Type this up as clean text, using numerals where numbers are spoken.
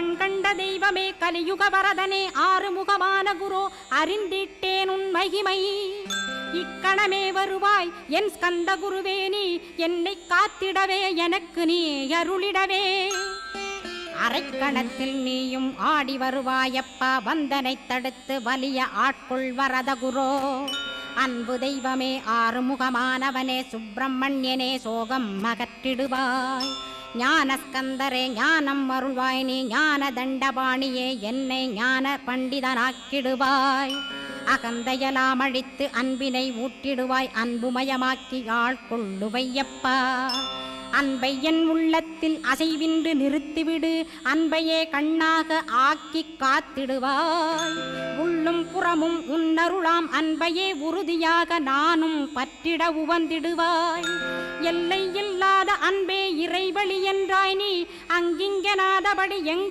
கண் கண்ட தெய்வமே கலியுக வரதனே ஆறுமுகமான குரு அறிந்திட்டேன் உன் மகிமை இக்கணமே வருவாய் என் ஸ்கந்த குருவே நீ என்னை காத்திடவே எனக்கு நீ அருளிடவே அரைக்கணத்தில் நீயும் ஆடி வருவாயப்பா வந்தனை தடுத்து வலிய ஆட்கொள் வரத குரோ அன்பு தெய்வமே ஆறுமுகமானவனே சுப்பிரமணியனே சோகம் அகற்றிடுவாய் ஞானஸ்கந்தரே ஞானம் அருள்வாய் நீ ஞான தண்டபாணியே என்னை ஞான பண்டிதனாக்கிடுவாய் அகந்தையலாம் அழித்து அன்பினை ஊட்டிடுவாய் அன்புமயமாக்கி ஆள்கொள்ளுவையப்பா அன்பை என் உள்ளத்தில் அசைவின்று நிறுத்திவிடு அன்பையே கண்ணாக ஆக்கி காத்திடுவாய் உள்ளும் புறமும் உன்னருளாம் அன்பையே உறுதியாக நானும் பற்றிட உவந்திடுவாய் எல்லை இல்லாத அன்பே இறைவழி என்றாய் நீ அங்கிங்கனாதபடி